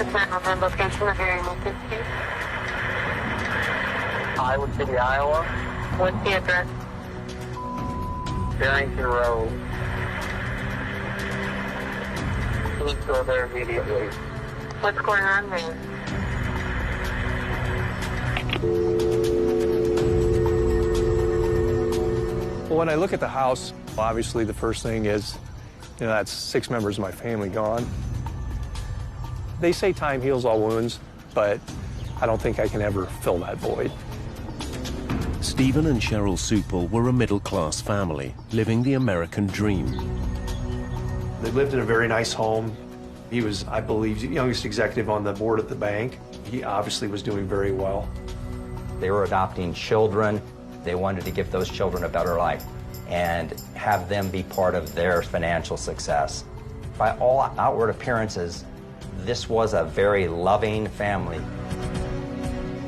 plan on the location of your emergency. Iowa City, Iowa. What's the address? Barrington Road. Please go there immediately. What's going on there? Well, when I look at the house, obviously the first thing is, that's 6 members of my family gone. They say time heals all wounds, but I don't think I can ever fill that void. Stephen and Cheryl Supel were a middle-class family, living the American dream. They lived in a very nice home. He was, I believe, the youngest executive on the board at the bank. He obviously was doing very well. They were adopting children. They wanted to give those children a better life and have them be part of their financial success. By all outward appearances, this was a very loving family.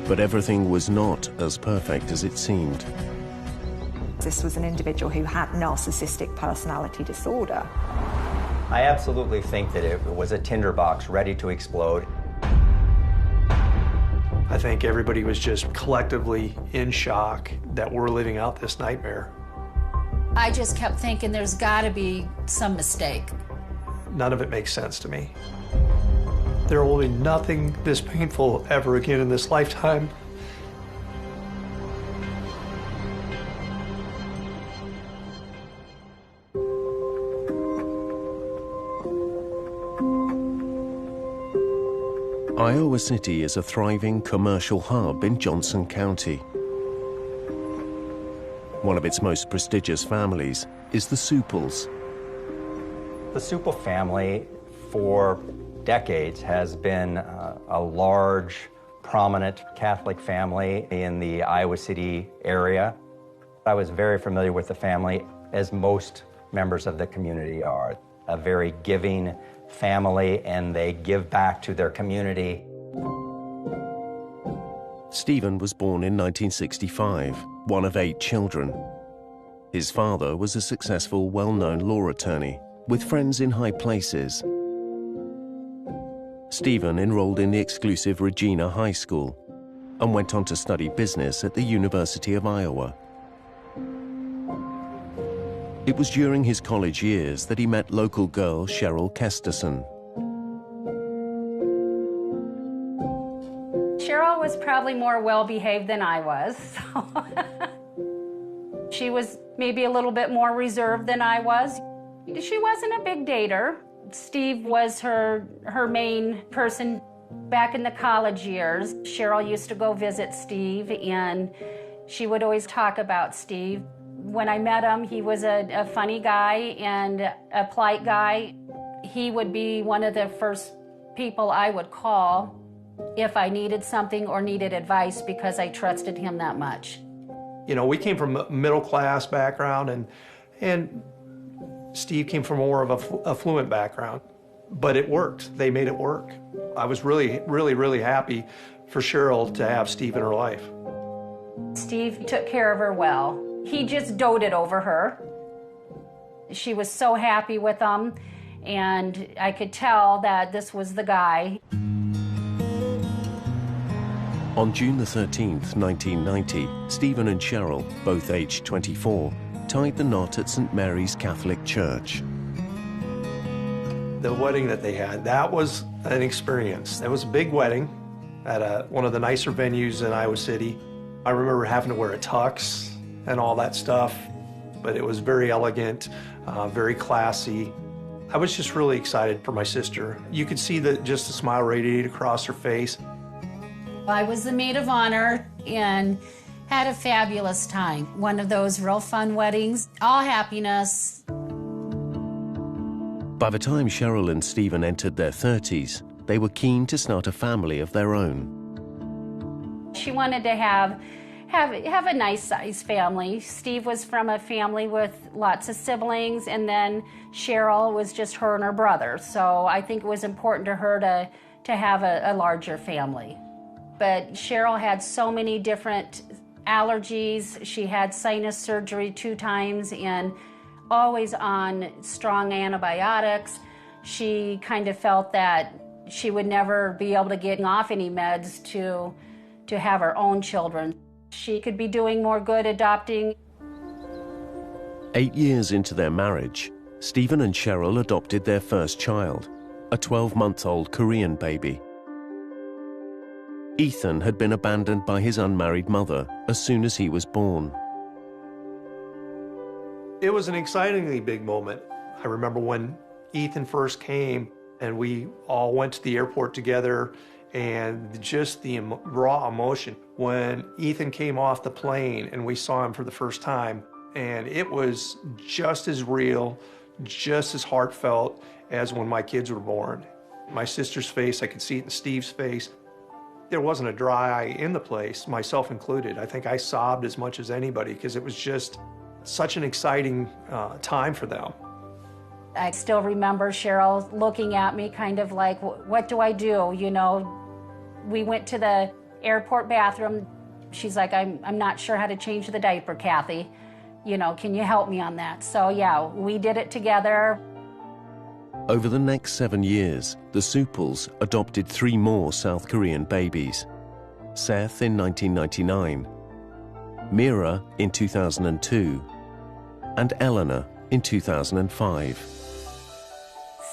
But everything was not as perfect as it seemed. This was an individual who had narcissistic personality disorder. I absolutely think that it was a tinderbox ready to explode. I think everybody was just collectively in shock that we're living out this nightmare. I just kept thinking there's got to be some mistake. None of it makes sense to me. There will be nothing this painful ever again in this lifetime. Iowa City is a thriving commercial hub in Johnson County. One of its most prestigious families is the Supels. The Supel family, for decades, has been a large, prominent Catholic family in the Iowa City area. I was very familiar with the family, as most members of the community are. A very giving family, and they give back to their community. Stephen was born in 1965, one of 8 children. His father was a successful, well-known law attorney with friends in high places. Stephen enrolled in the exclusive Regina High School and went on to study business at the University of Iowa. It was during his college years that he met local girl Cheryl Kesterson. Cheryl was probably more well-behaved than I was. She was maybe a little bit more reserved than I was. She wasn't a big dater. Steve was her main person. Back in the college years, Cheryl used to go visit Steve, and she would always talk about Steve. When I met him, he was a funny guy and a polite guy. He would be one of the first people I would call if I needed something or needed advice, because I trusted him that much. We came from a middle-class background, and Steve came from more of a affluent background. But it worked. They made it work. I was really, really, really happy for Cheryl to have Steve in her life. Steve took care of her well. He just doted over her. She was so happy with him, and I could tell that this was the guy. On June the 13th, 1990, Stephen and Cheryl, both aged 24, tied the knot at St. Mary's Catholic Church. The wedding that they had, that was an experience. It was a big wedding at one of the nicer venues in Iowa City. I remember having to wear a tux and all that stuff, but it was very elegant, very classy. I was just really excited for my sister. You could see just the smile radiate across her face. I was the maid of honor and had a fabulous time. One of those real fun weddings, all happiness. By the time Cheryl and Stephen entered their 30s, they were keen to start a family of their own. She wanted to have a nice-sized family. Steve was from a family with lots of siblings, and then Cheryl was just her and her brother. So I think it was important to her to have a larger family. But Cheryl had so many different allergies. She had sinus surgery 2 times and always on strong antibiotics. She kind of felt that She would never be able to get off any meds to have her own children. She could be doing more good adopting. 8 years into their marriage, Stephen and Cheryl adopted their first child, a 12-month-old Korean baby. Ethan had been abandoned by his unmarried mother as soon as he was born. It was an excitingly big moment. I remember when Ethan first came and we all went to the airport together, and just the raw emotion when Ethan came off the plane and we saw him for the first time. And it was just as real, just as heartfelt as when my kids were born. My sister's face, I could see it in Steve's face. There wasn't a dry eye in the place, myself included. I think I sobbed as much as anybody because it was just such an exciting time for them. I still remember Cheryl looking at me kind of like, what do I do? You know, we went to the airport bathroom. She's like, I'm not sure how to change the diaper, Kathy. You know, can you help me on that? So yeah, we did it together. Over the next 7 years, the Supples adopted 3 more South Korean babies. Seth in 1999, Mira in 2002, and Eleanor in 2005.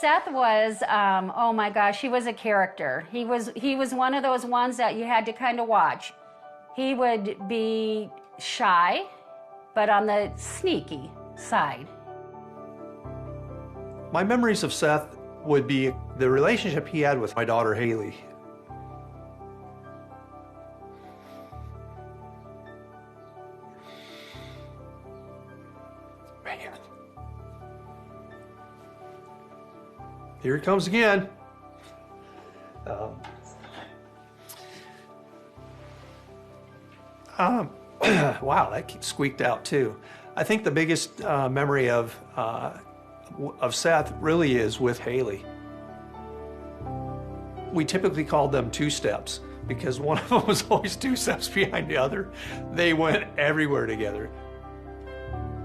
Seth was, oh my gosh, he was a character. He was one of those ones that you had to kind of watch. He would be shy, but on the sneaky side. My memories of Seth would be the relationship he had with my daughter, Haley. Man. Here it comes again. Wow, that squeaked out too. I think the biggest memory of Seth really is with Haley. We typically called them 2 steps because one of them was always 2 steps behind the other. They went everywhere together.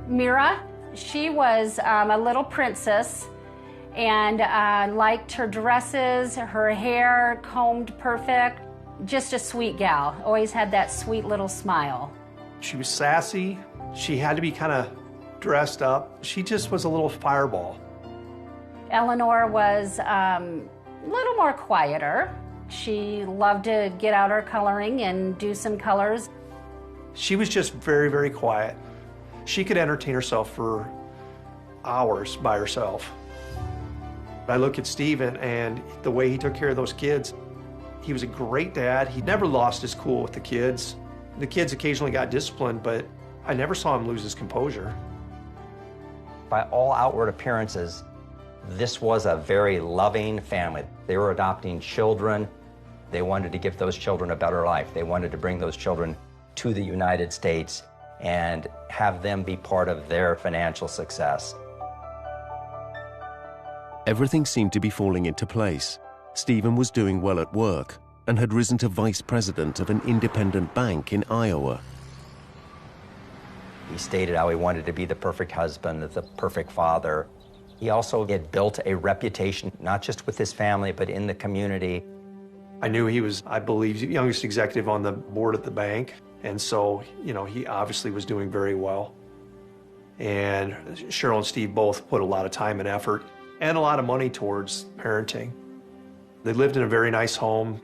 Mira, she was a little princess and liked her dresses, her hair combed perfect. Just a sweet gal, always had that sweet little smile. She was sassy. She had to be kind of dressed up. She just was a little fireball. Eleanor was a little more quieter. She loved to get out her coloring and do some colors. She was just very, very quiet. She could entertain herself for hours by herself. I look at Stephen and the way he took care of those kids. He was a great dad. He never lost his cool with the kids. The kids occasionally got disciplined, but I never saw him lose his composure. By all outward appearances, this was a very loving family. They were adopting children. They wanted to give those children a better life. They wanted to bring those children to the United States and have them be part of their financial success. Everything seemed to be falling into place. Stephen was doing well at work and had risen to vice president of an independent bank in Iowa. He stated how he wanted to be the perfect husband, the perfect father. He also had built a reputation, not just with his family, but in the community. I knew he was, I believe, the youngest executive on the board at the bank. And so, you know, he obviously was doing very well. And Cheryl and Steve both put a lot of time and effort and a lot of money towards parenting. They lived in a very nice home.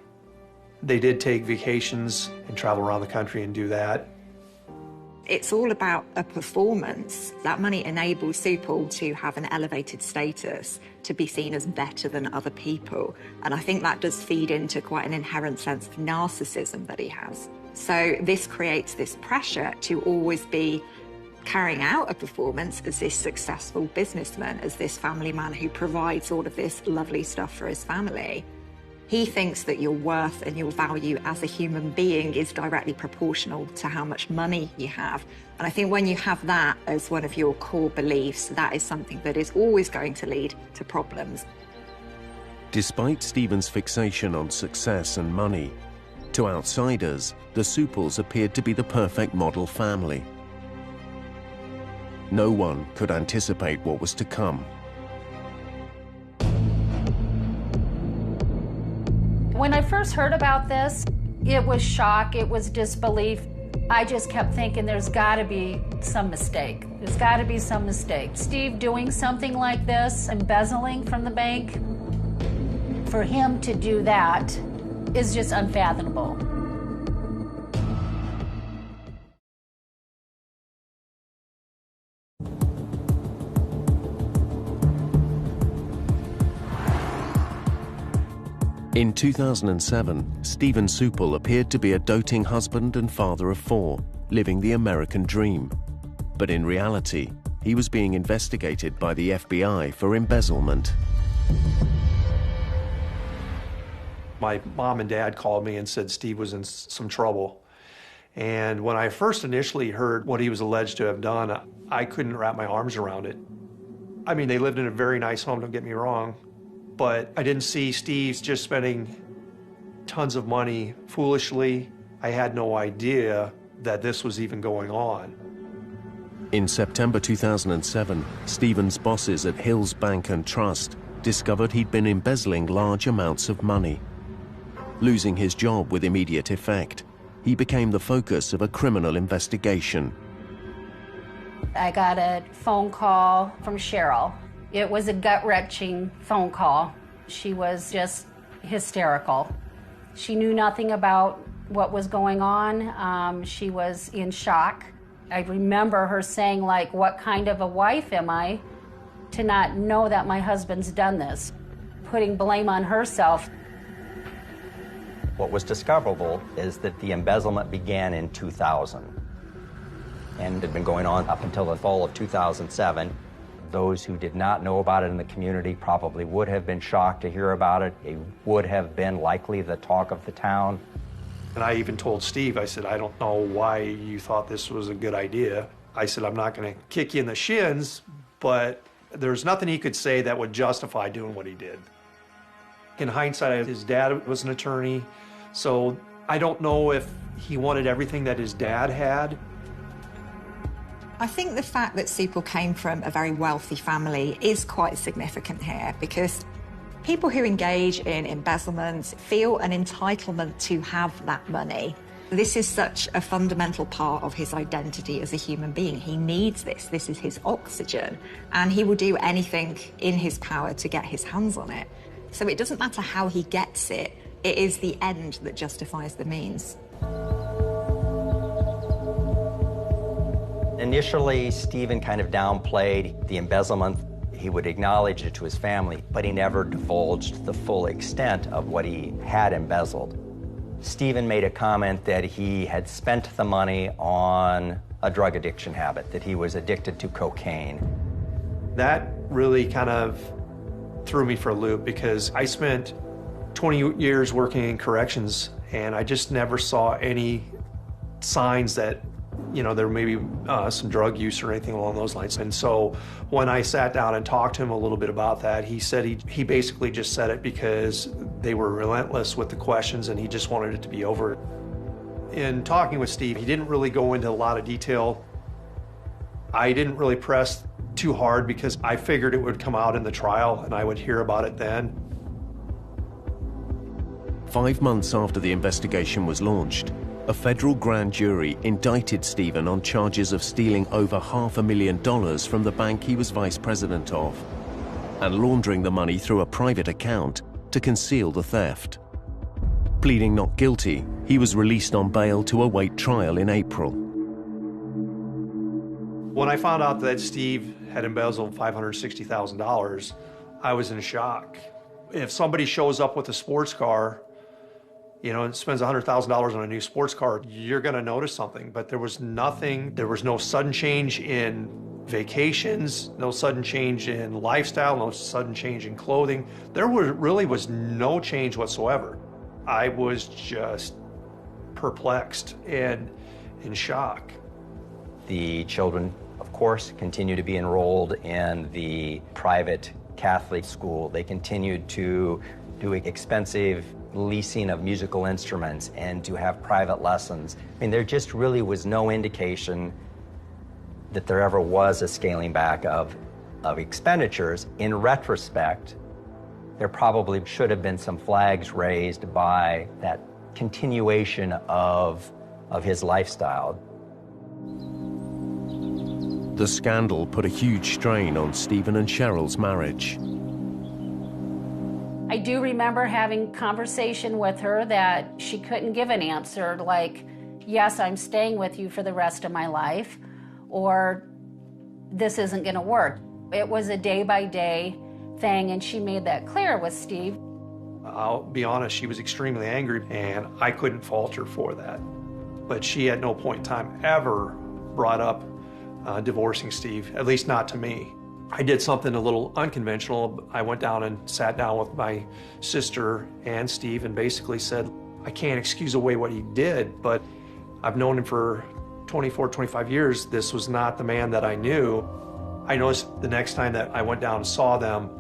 They did take vacations and travel around the country and do that. It's all about a performance. That money enables Supal to have an elevated status, to be seen as better than other people. And I think that does feed into quite an inherent sense of narcissism that he has. So this creates this pressure to always be carrying out a performance as this successful businessman, as this family man who provides all of this lovely stuff for his family. He thinks that your worth and your value as a human being is directly proportional to how much money you have. And I think when you have that as one of your core beliefs, that is something that is always going to lead to problems. Despite Stephen's fixation on success and money, to outsiders, the Supples appeared to be the perfect model family. No one could anticipate what was to come. first heard about this, it was shock, it was disbelief. I just kept thinking there's got to be some mistake. There's got to be some mistake. Steve doing something like this, embezzling from the bank, for him to do that is just unfathomable. In 2007, Stephen Supple appeared to be a doting husband and father of 4, living the American dream. But in reality, he was being investigated by the FBI for embezzlement. My mom and dad called me and said Steve was in some trouble. And when I first initially heard what he was alleged to have done, I couldn't wrap my arms around it. I mean, they lived in a very nice home, don't get me wrong, but I didn't see Steve just spending tons of money foolishly. I had no idea that this was even going on. In September 2007, Stephen's bosses at Hills Bank and Trust discovered he'd been embezzling large amounts of money. Losing his job with immediate effect, he became the focus of a criminal investigation. I got a phone call from Cheryl. It was a gut-wrenching phone call. She was just hysterical. She knew nothing about what was going on. She was in shock. I remember her saying, like, what kind of a wife am I to not know that my husband's done this? Putting blame on herself. What was discoverable is that the embezzlement began in 2000 and had been going on up until the fall of 2007. Those who did not know about it in the community probably would have been shocked to hear about it. It would have been likely the talk of the town. And I even told Steve, I said, I don't know why you thought this was a good idea. I said, I'm not going to kick you in the shins, but there's nothing he could say that would justify doing what he did. In hindsight, his dad was an attorney, so I don't know if he wanted everything that his dad had. I think the fact that Supple came from a very wealthy family is quite significant here, because people who engage in embezzlement feel an entitlement to have that money. This is such a fundamental part of his identity as a human being. He needs this. This is his oxygen, and he will do anything in his power to get his hands on it. So it doesn't matter how he gets it. It is the end that justifies the means. Initially, Stephen kind of downplayed the embezzlement. He would acknowledge it to his family, but he never divulged the full extent of what he had embezzled. Stephen made a comment that he had spent the money on a drug addiction habit, that he was addicted to cocaine. That really kind of threw me for a loop, because I spent 20 years working in corrections, and I just never saw any signs that, you know, there may be some drug use or anything along those lines. And so when I sat down and talked to him a little bit about that, he said he basically just said it because they were relentless with the questions and he just wanted it to be over. In talking with Steve, he didn't really go into a lot of detail. I didn't really press too hard because I figured it would come out in the trial and I would hear about it then. 5 months after the investigation was launched, a federal grand jury indicted Stephen on charges of stealing over $500,000 from the bank he was vice president of and laundering the money through a private account to conceal the theft. Pleading not guilty, he was released on bail to await trial in April. When I found out that Steve had embezzled $560,000, I was in shock. If somebody shows up with a sports car, you know, and spends $100,000 on a new sports car, you're gonna notice something. But there was nothing, there was no sudden change in vacations, no sudden change in lifestyle, no sudden change in clothing. There really was no change whatsoever. I was just perplexed and in shock. The children, of course, continue to be enrolled in the private Catholic school. They continued to do expensive leasing of musical instruments and to have private lessons. I mean, there just really was no indication that there ever was a scaling back of expenditures. In retrospect, There probably should have been some flags raised by that continuation of his lifestyle. The scandal put a huge strain on Stephen and Cheryl's marriage. I do remember having conversation with her that she couldn't give an answer like, yes, I'm staying with you for the rest of my life, or this isn't going to work. It was a day-by-day thing, and she made that clear with Steve. I'll be honest, she was extremely angry, and I couldn't fault her for that. But she at no point in time ever brought up divorcing Steve, at least not to me. I did something a little unconventional. I went down and sat down with my sister and Steve and basically said, I can't excuse away what he did, but I've known him for 24, 25 years. This was not the man that I knew. I noticed the next time that I went down and saw them,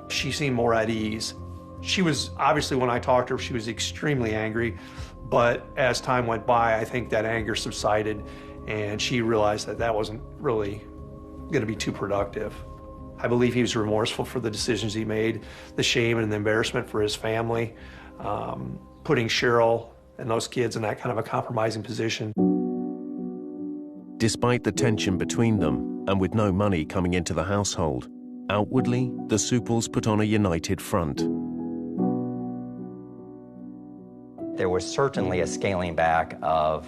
she seemed more at ease. She was, obviously when I talked to her, she was extremely angry, but as time went by, I think that anger subsided and she realized that that wasn't really going to be too productive. I believe he was remorseful for the decisions he made, the shame and the embarrassment for his family, putting Cheryl and those kids in that kind of a compromising position. Despite the tension between them, and with no money coming into the household, outwardly, the Supples put on a united front. There was certainly a scaling back of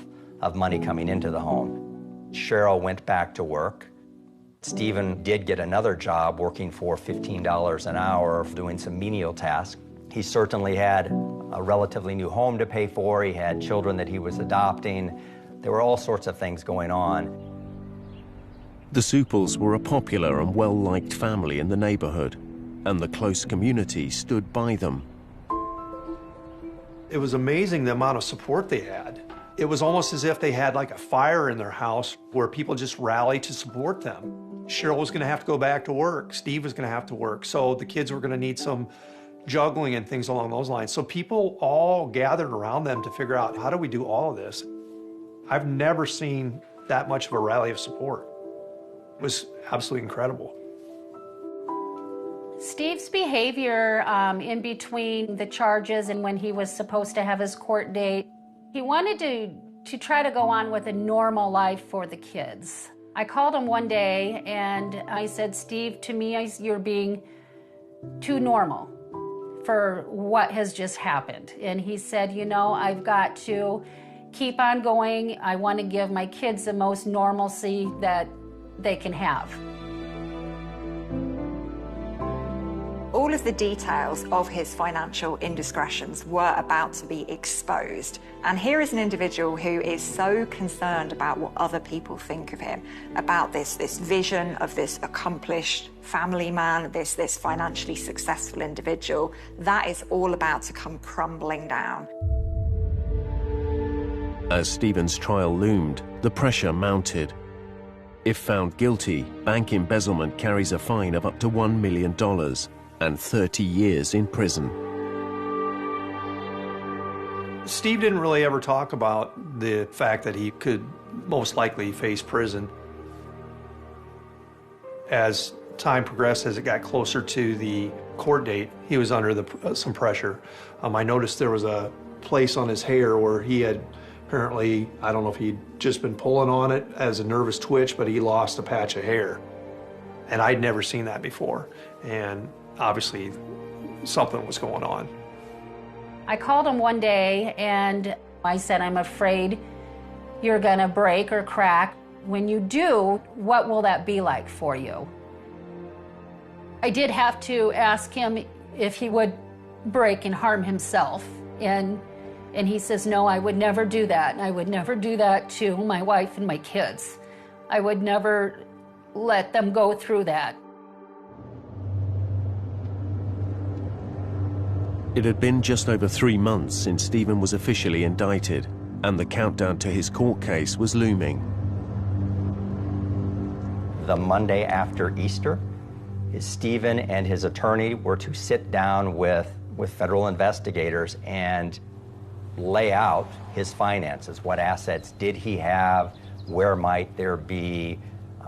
money coming into the home. Cheryl went back to work. Stephen did get another job working for $15 an hour, doing some menial tasks. He certainly had a relatively new home to pay for. He had children that he was adopting. There were all sorts of things going on. The Supples were a popular and well-liked family in the neighborhood, and the close community stood by them. It was amazing the amount of support they had. It was almost as if they had like a fire in their house where people just rallied to support them. Cheryl was going to have to go back to work. Steve was going to have to work. So the kids were going to need some juggling and things along those lines. So people all gathered around them to figure out, how do we do all of this? I've never seen that much of a rally of support. It was absolutely incredible. Steve's behavior in between the charges and when he was supposed to have his court date, he wanted to try to go on with a normal life for the kids. I called him one day and I said, Steve, to me, you're being too normal for what has just happened. And he said, you know, I've got to keep on going. I want to give my kids the most normalcy that they can have. All of the details of his financial indiscretions were about to be exposed. And here is an individual who is so concerned about what other people think of him, about this vision of this accomplished family man, this financially successful individual. That is all about to come crumbling down. As Stephen's trial loomed, the pressure mounted. If found guilty, bank embezzlement carries a fine of up to $1 million and 30 years in prison. Steve didn't really ever talk about the fact that he could most likely face prison. As time progressed, as it got closer to the court date, he was under some pressure. I noticed there was a place on his hair where he had apparently, I don't know if he'd just been pulling on it as a nervous twitch, but he lost a patch of hair. And I'd never seen that before. And obviously, something was going on. I called him one day and I said, I'm afraid you're gonna break or crack. When you do, what will that be like for you? I did have to ask him if he would break and harm himself. And he says, no, I would never do that. I would never do that to my wife and my kids. I would never let them go through that. It had been just over 3 months since Stephen was officially indicted, and the countdown to his court case was looming. The Monday after Easter, Stephen and his attorney were to sit down with federal investigators and lay out his finances. What assets did he have? Where might there be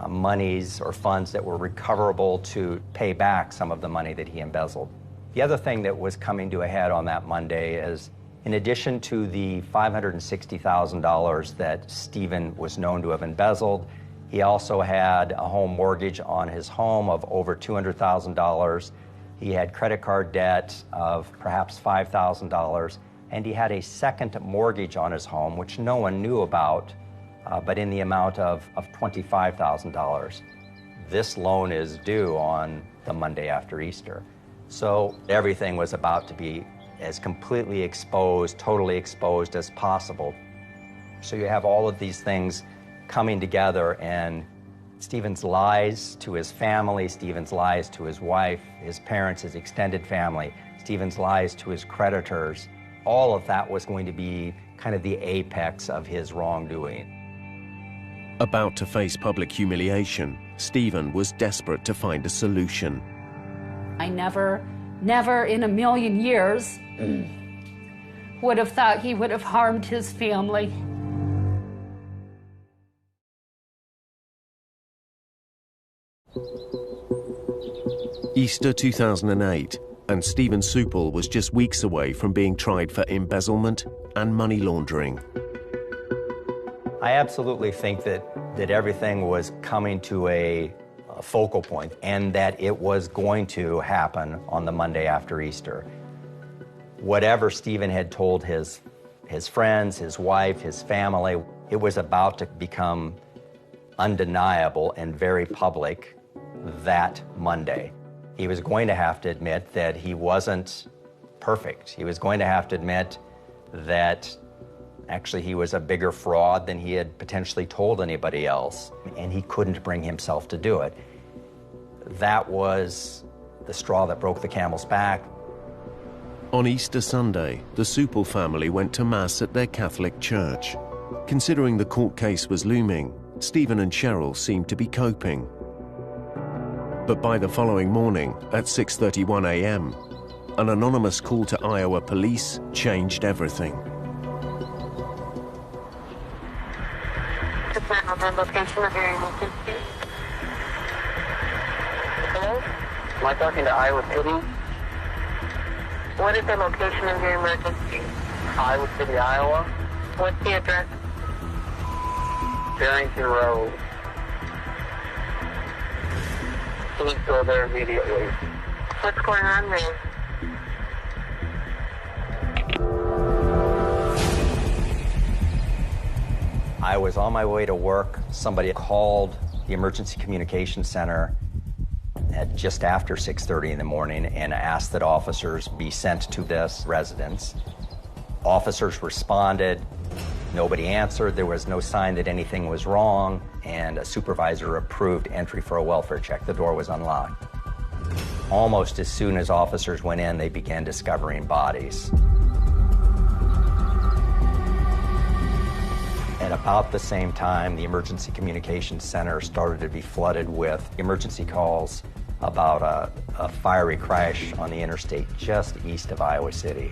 monies or funds that were recoverable to pay back some of the money that he embezzled? The other thing that was coming to a head on that Monday is, in addition to the $560,000 that Stephen was known to have embezzled, he also had a home mortgage on his home of over $200,000. He had credit card debt of perhaps $5,000, and he had a second mortgage on his home, which no one knew about, but in the amount of $25,000. This loan is due on the Monday after Easter. So everything was about to be as completely exposed, totally exposed as possible. So you have all of these things coming together, and Stephen's lies to his family, Stephen's lies to his wife, his parents, his extended family, Stephen's lies to his creditors, all of that was going to be kind of the apex of his wrongdoing. About to face public humiliation, Stephen was desperate to find a solution. I never in a million years would have thought he would have harmed his family. Easter 2008, and Stephen Supple was just weeks away from being tried for embezzlement and money laundering. I absolutely think that everything was coming to a focal point, and that it was going to happen on the Monday after Easter. Whatever Stephen had told his friends, his wife, his family, it was about to become undeniable and very public that Monday. He was going to have to admit that he wasn't perfect. He was going to have to admit that actually he was a bigger fraud than he had potentially told anybody else, and he couldn't bring himself to do it. That was the straw that broke the camel's back. On Easter Sunday, the Supple family went to Mass at their Catholic church. Considering the court case was looming, Stephen and Cheryl seemed to be coping. But by the following morning, at 6:31 a.m., an anonymous call to Iowa police changed everything. Hello? Am I talking to Iowa City? What is the location of your emergency? Iowa City, Iowa. What's the address? Barrington Road. Please go there immediately. What's going on there? I was on my way to work. Somebody called the emergency communications center at just after 6:30 in the morning and asked that officers be sent to this residence. Officers responded. Nobody answered. There was no sign that anything was wrong, and a supervisor approved entry for a welfare check. The door was unlocked. Almost as soon as officers went in, they began discovering bodies. At about the same time, the emergency communications center started to be flooded with emergency calls about a fiery crash on the interstate just east of Iowa City.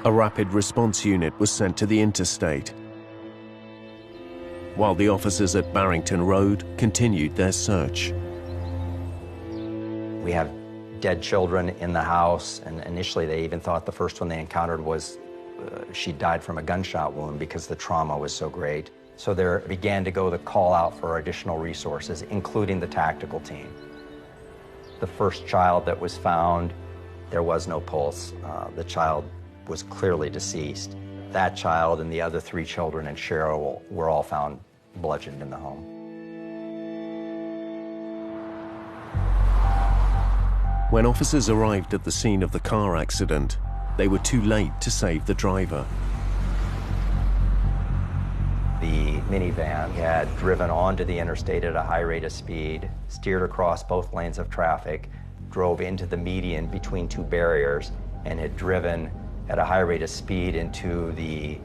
A rapid response unit was sent to the interstate, while the officers at Barrington Road continued their search. We have dead children in the house, and initially they even thought the first one they encountered was she died from a gunshot wound because the trauma was so great. So there began to go the call out for additional resources, including the tactical team. The first child that was found, there was no pulse. The child was clearly deceased. That child and the other 3 children and Cheryl were all found bludgeoned in the home. When officers arrived at the scene of the car accident, they were too late to save the driver. The minivan had driven onto the interstate at a high rate of speed, steered across both lanes of traffic, drove into the median between 2 barriers, and had driven at a high rate of speed into the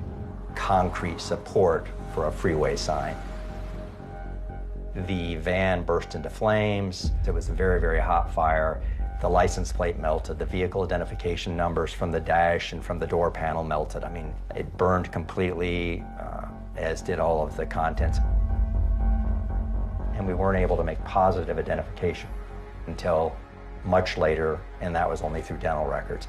concrete support for a freeway sign. The van burst into flames. It was a very, very hot fire. The license plate melted, the vehicle identification numbers from the dash and from the door panel melted. I mean, it burned completely, as did all of the contents. And we weren't able to make positive identification until much later, and that was only through dental records.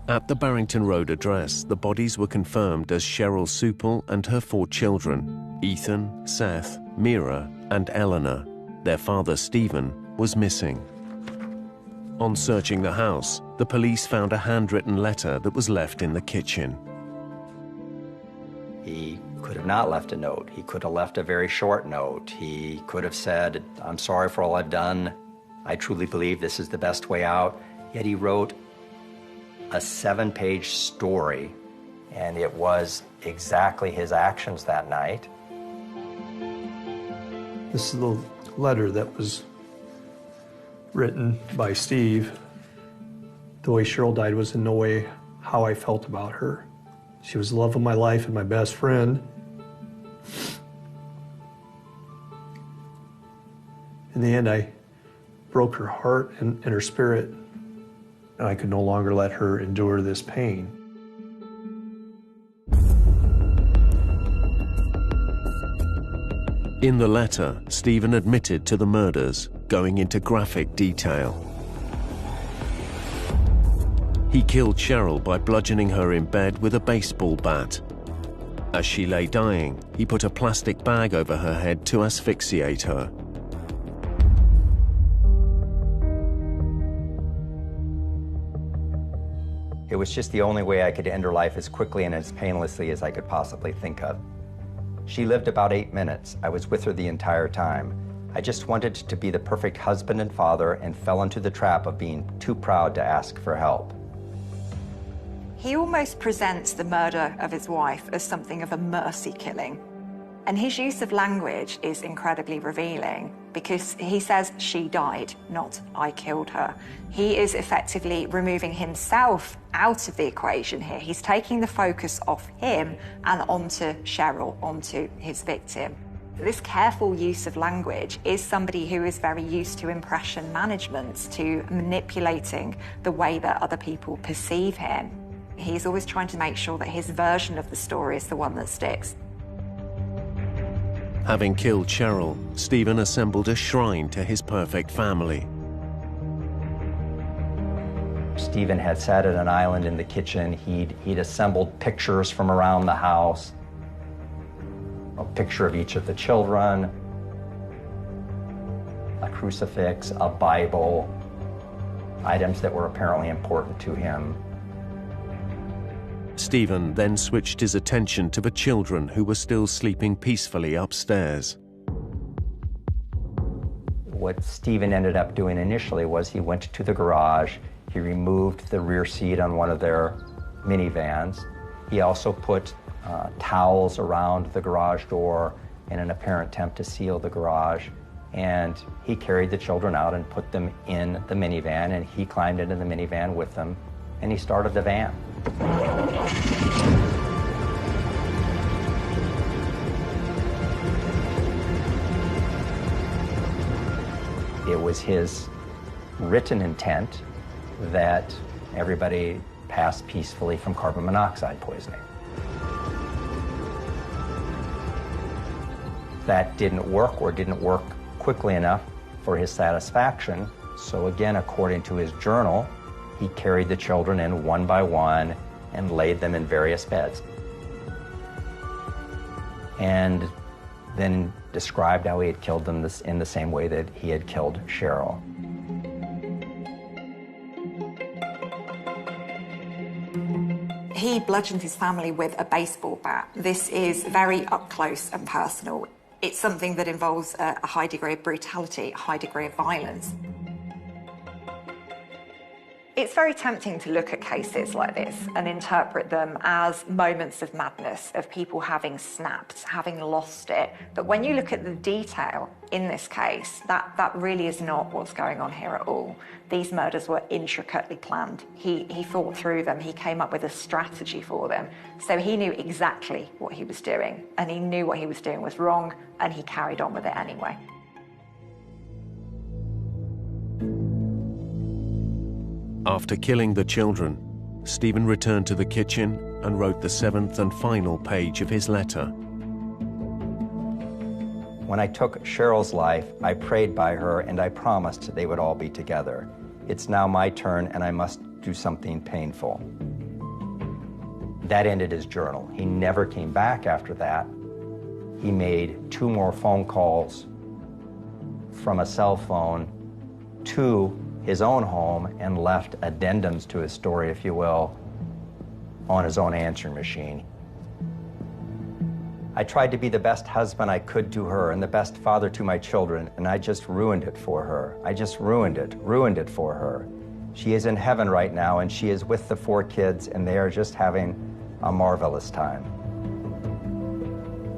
At the Barrington Road address, the bodies were confirmed as Cheryl Supel and her 4 children, Ethan, Seth, Mira, and Eleanor. Their father, Stephen, was missing. On searching the house, the police found a handwritten letter that was left in the kitchen. He could have not left a note. He could have left a very short note. He could have said, "I'm sorry for all I've done. I truly believe this is the best way out." Yet he wrote a 7-page story, and it was exactly his actions that night. This is the letter that was written by Steve. The way Cheryl died was in no way how I felt about her. She was the love of my life and my best friend. In the end, I broke her heart and her spirit, and I could no longer let her endure this pain. In the letter, Stephen admitted to the murders, going into graphic detail. He killed Cheryl by bludgeoning her in bed with a baseball bat. As she lay dying, he put a plastic bag over her head to asphyxiate her. It was just the only way I could end her life as quickly and as painlessly as I could possibly think of. She lived about 8 minutes. I was with her the entire time. I just wanted to be the perfect husband and father and fell into the trap of being too proud to ask for help. He almost presents the murder of his wife as something of a mercy killing. And his use of language is incredibly revealing because he says she died, not I killed her. He is effectively removing himself out of the equation here. He's taking the focus off him and onto Cheryl, onto his victim. This careful use of language is somebody who is very used to impression management, to manipulating the way that other people perceive him. He's always trying to make sure that his version of the story is the one that sticks. Having killed Cheryl, Stephen assembled a shrine to his perfect family. Stephen had sat at an island in the kitchen. He'd assembled pictures from around the house, a picture of each of the children, a crucifix, a Bible, items that were apparently important to him. Stephen then switched his attention to the children who were still sleeping peacefully upstairs. What Stephen ended up doing initially was he went to the garage, he removed the rear seat on one of their minivans. He also put towels around the garage door in an apparent attempt to seal the garage. And he carried the children out and put them in the minivan, and he climbed into the minivan with them, and he started the van. It was his written intent that everybody pass peacefully from carbon monoxide poisoning. That didn't work, or didn't work quickly enough for his satisfaction. So again, according to his journal, he carried the children in one by one and laid them in various beds. And then described how he had killed them in the same way that he had killed Cheryl. He bludgeoned his family with a baseball bat. This is very up close and personal. It's something that involves a high degree of brutality, a high degree of violence. It's very tempting to look at cases like this and interpret them as moments of madness, of people having snapped, having lost it. But when you look at the detail in this case, that really is not what's going on here at all. These murders were intricately planned. He thought through them, he came up with a strategy for them. So he knew exactly what he was doing, and he knew what he was doing was wrong, and he carried on with it anyway. After killing the children, Stephen returned to the kitchen and wrote the 7th and final page of his letter. When I took Cheryl's life, I prayed by her and I promised they would all be together. It's now my turn and I must do something painful. That ended his journal. He never came back after that. He made 2 more phone calls from a cell phone to his own home and left addendums to his story, if you will, on his own answering machine. I tried to be the best husband I could to her and the best father to my children, and I just ruined it for her. I just ruined it for her. She is in heaven right now, and she is with the 4 kids, and they are just having a marvelous time.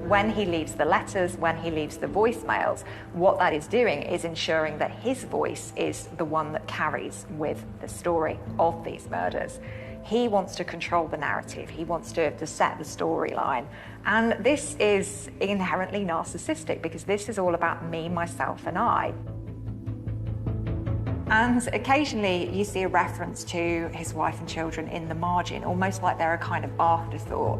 When he leaves the letters, when he leaves the voicemails, what that is doing is ensuring that his voice is the one that carries with the story of these murders. He wants to control the narrative. He wants to set the storyline. And this is inherently narcissistic because this is all about me, myself, and I. And occasionally you see a reference to his wife and children in the margin, almost like they're a kind of afterthought.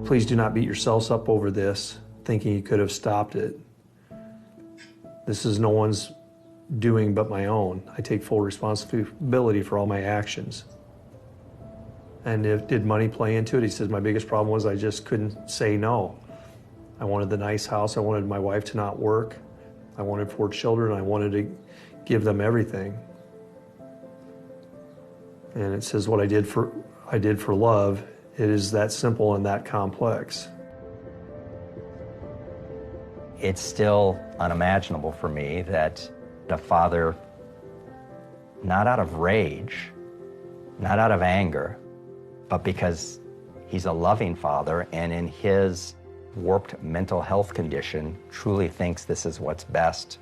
Please do not beat yourselves up over this, thinking you could have stopped it. This is no one's doing but my own. I take full responsibility for all my actions. And did money play into it? He says, my biggest problem was I just couldn't say no. I wanted the nice house. I wanted my wife to not work. I wanted 4 children. I wanted to give them everything. And it says what I did for love. It is that simple and that complex. It's still unimaginable for me that a father, not out of rage, not out of anger, but because he's a loving father and in his warped mental health condition truly thinks this is what's best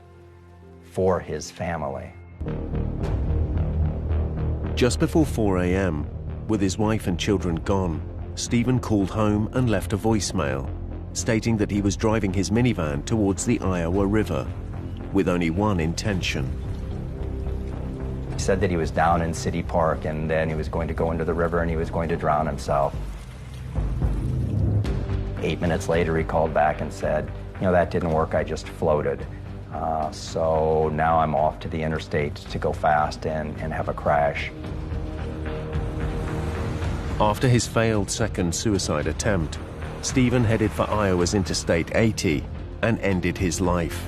for his family. Just before 4 a.m., with his wife and children gone, Stephen called home and left a voicemail, stating that he was driving his minivan towards the Iowa River, with only one intention. He said that he was down in City Park and then he was going to go into the river and he was going to drown himself. 8 minutes later, he called back and said, you know, that didn't work, I just floated. So now I'm off to the interstate to go fast and have a crash. After his failed second suicide attempt, Stephen headed for Iowa's Interstate 80 and ended his life.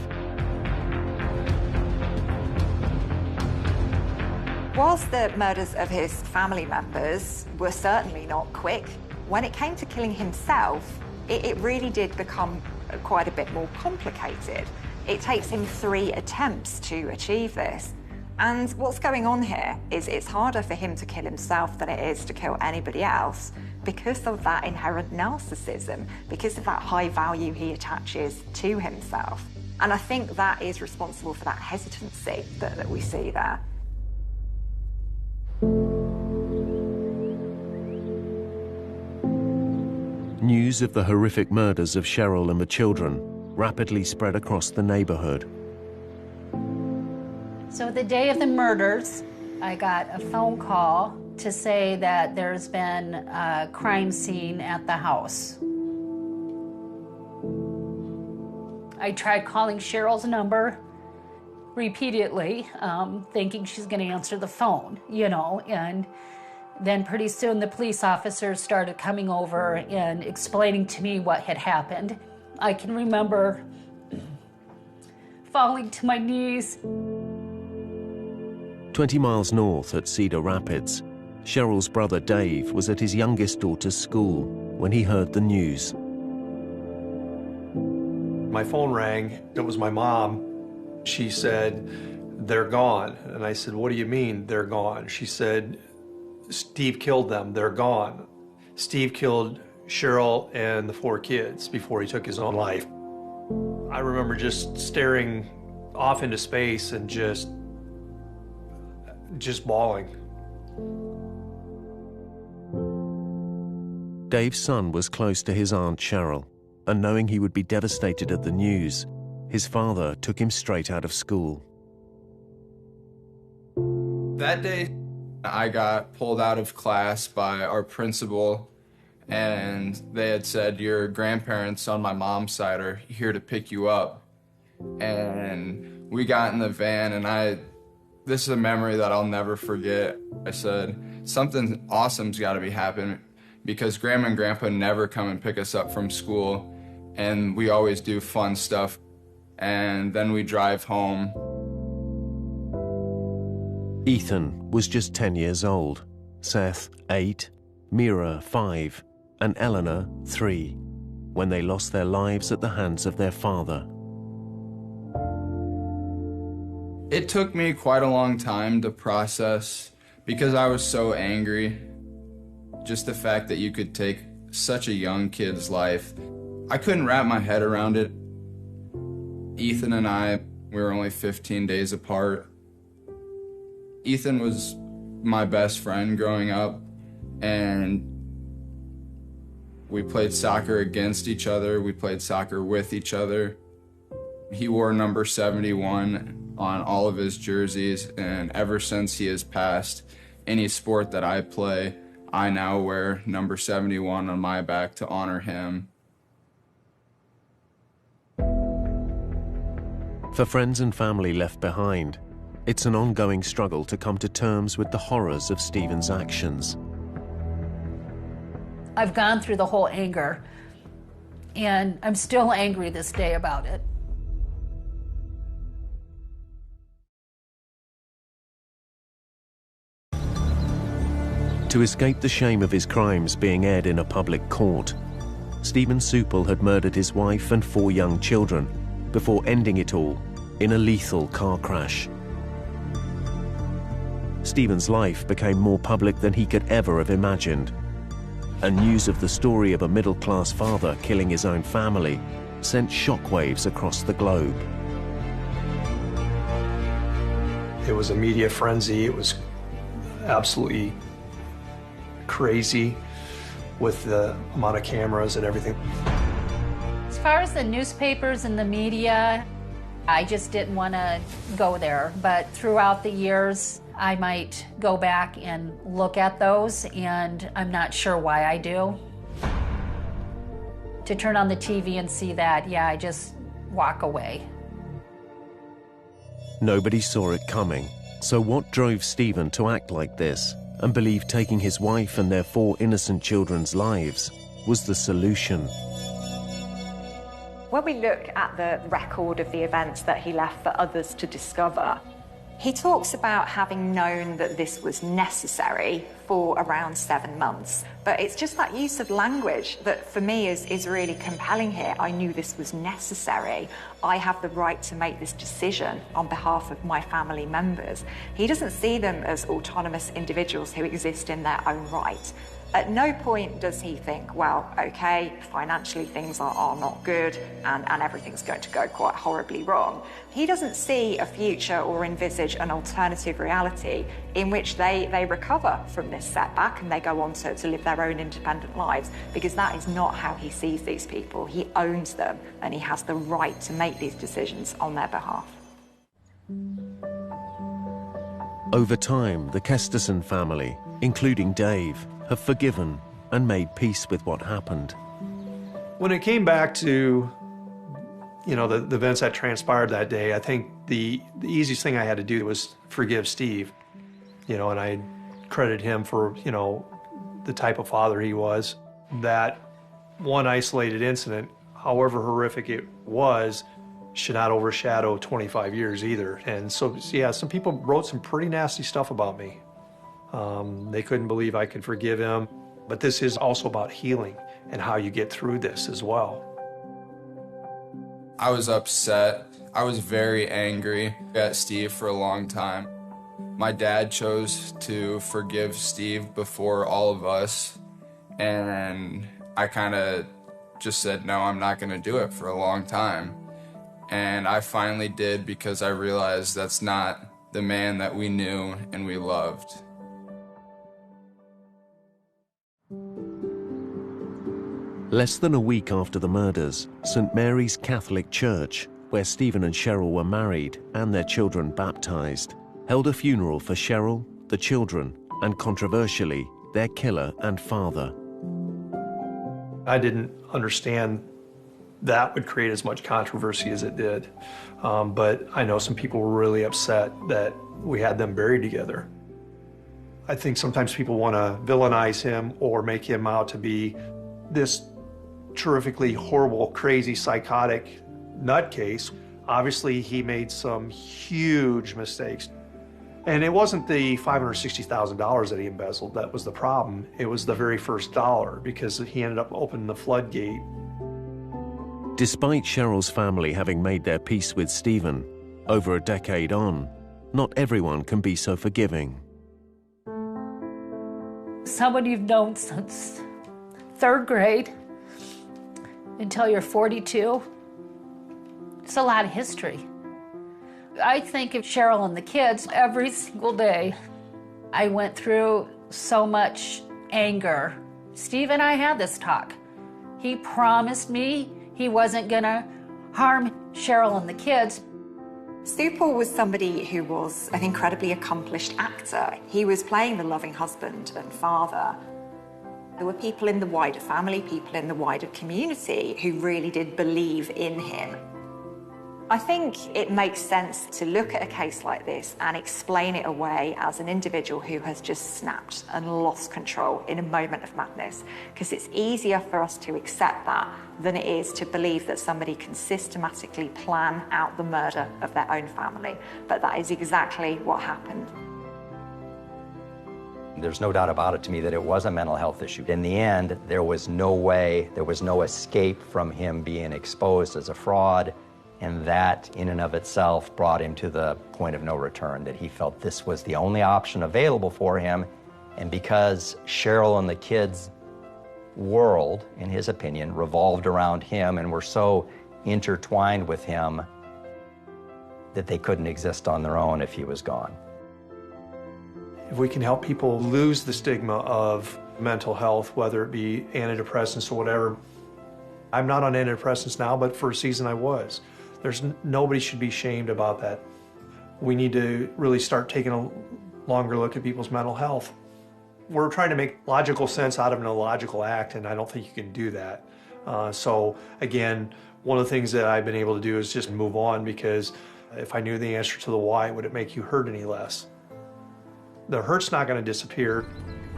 Whilst the murders of his family members were certainly not quick, when it came to killing himself, it really did become quite a bit more complicated. It takes him 3 attempts to achieve this. And what's going on here is it's harder for him to kill himself than it is to kill anybody else because of that inherent narcissism, because of that high value he attaches to himself. And I think that is responsible for that hesitancy that we see there. News of the horrific murders of Cheryl and the children rapidly spread across the neighborhood. So the day of the murders, I got a phone call to say that there's been a crime scene at the house. I tried calling Cheryl's number repeatedly, thinking she's going to answer the phone, you know, and then pretty soon the police officers started coming over and explaining to me what had happened. I can remember falling to my knees. 20 miles north at Cedar Rapids, Cheryl's brother Dave was at his youngest daughter's school when he heard the news. My phone rang. It was my mom. She said, "They're gone." And I said, "What do you mean they're gone?" She said, "Steve killed them. They're gone." Steve killed Cheryl and the 4 kids before he took his own life. I remember just staring off into space and just bawling. Dave's son was close to his aunt Cheryl, and knowing he would be devastated at the news, his father took him straight out of school. That day, I got pulled out of class by our principal, and they had said, "Your grandparents on my mom's side are here to pick you up." And we got in the van, and this is a memory that I'll never forget. I said, "Something awesome's got to be happening," because Grandma and Grandpa never come and pick us up from school, and we always do fun stuff. And then we drive home. Ethan was just 10 years old, Seth 8, Mira 5, and Eleanor 3, when they lost their lives at the hands of their father. It took me quite a long time to process because I was so angry. Just the fact that you could take such a young kid's life. I couldn't wrap my head around it. Ethan and I, we were only 15 days apart. Ethan was my best friend growing up, and we played soccer against each other. We played soccer with each other. He wore number 71 on all of his jerseys, and ever since he has passed, any sport that I play, I now wear number 71 on my back to honor him. For friends and family left behind, it's an ongoing struggle to come to terms with the horrors of Stephen's actions. I've gone through the whole anger, and I'm still angry this day about it. To escape the shame of his crimes being aired in a public court, Stephen Supple had murdered his wife and 4 young children before ending it all in a lethal car crash. Stephen's life became more public than he could ever have imagined, and news of the story of a middle-class father killing his own family sent shockwaves across the globe. It was a media frenzy. It was absolutely crazy with the amount of cameras and everything. As far as the newspapers and the media, I just didn't want to go there. But throughout the years, I might go back and look at those, and I'm not sure why I do. To turn on the TV and see that, yeah, I just walk away. Nobody saw it coming. So what drove Stephen to act like this and believe taking his wife and their 4 innocent children's lives was the solution? When we look at the record of the events that he left for others to discover, he talks about having known that this was necessary for around 7 months. But it's just that use of language that for me is really compelling here. I knew this was necessary. I have the right to make this decision on behalf of my family members. He doesn't see them as autonomous individuals who exist in their own right. At no point does he think, well, okay, financially things are not good and everything's going to go quite horribly wrong. He doesn't see a future or envisage an alternative reality in which they recover from this setback and they go on to live their own independent lives, because that is not how he sees these people. He owns them and he has the right to make these decisions on their behalf. Over time, the Kesterson family, including Dave, have forgiven and made peace with what happened. When it came back to, the events that transpired that day, I think the easiest thing I had to do was forgive Steve, and I credit him for, the type of father he was. That one isolated incident, however horrific it was, should not overshadow 25 years either. And so, yeah, some people wrote some pretty nasty stuff about me. They couldn't believe I could forgive him. But this is also about healing and how you get through this as well. I was upset. I was very angry at Steve for a long time. My dad chose to forgive Steve before all of us, and I kind of just said, no, I'm not going to do it for a long time. And I finally did because I realized that's not the man that we knew and we loved. Less than a week after the murders, St. Mary's Catholic Church, where Stephen and Cheryl were married and their children baptized, held a funeral for Cheryl, the children, and controversially, their killer and father. I didn't understand that would create as much controversy as it did. But I know some people were really upset that we had them buried together. I think sometimes people want to villainize him or make him out to be this terrifically horrible, crazy, psychotic nutcase. Obviously, he made some huge mistakes. And it wasn't the $560,000 that he embezzled that was the problem. It was the very first dollar, because he ended up opening the floodgate. Despite Cheryl's family having made their peace with Stephen, over a decade on, not everyone can be so forgiving. Someone you've known since 3rd grade until you're 42, it's a lot of history. I think of Cheryl and the kids every single day. I went through so much anger. Steve and I had this talk. He promised me he wasn't gonna harm Cheryl and the kids. Supel was somebody who was an incredibly accomplished actor. He was playing the loving husband and father. There were people in the wider family, people in the wider community who really did believe in him. I think it makes sense to look at a case like this and explain it away as an individual who has just snapped and lost control in a moment of madness, because it's easier for us to accept that than it is to believe that somebody can systematically plan out the murder of their own family. But that is exactly what happened. There's no doubt about it to me that it was a mental health issue. In the end, there was no way, there was no escape from him being exposed as a fraud. And that, in and of itself, brought him to the point of no return, that he felt this was the only option available for him. And because Cheryl and the kids' world, in his opinion, revolved around him and were so intertwined with him, that they couldn't exist on their own if he was gone. If we can help people lose the stigma of mental health, whether it be antidepressants or whatever. I'm not on antidepressants now, but for a season I was. Nobody should be ashamed about that. We need to really start taking a longer look at people's mental health. We're trying to make logical sense out of an illogical act, and I don't think you can do that. So again, one of the things that I've been able to do is just move on, because if I knew the answer to the why, would it make you hurt any less? The hurt's not going to disappear.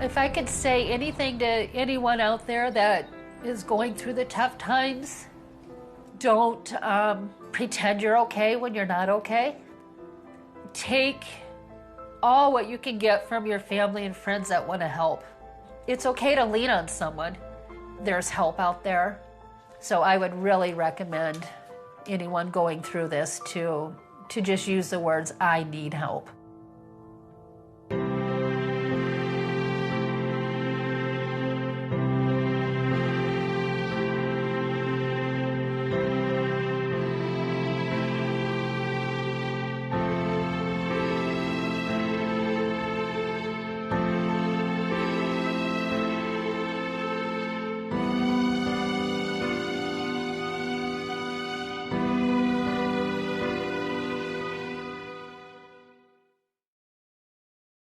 If I could say anything to anyone out there that is going through the tough times, don't pretend you're okay when you're not okay. Take all what you can get from your family and friends that want to help. It's okay to lean on someone. There's help out there. So I would really recommend anyone going through this to just use the words, I need help.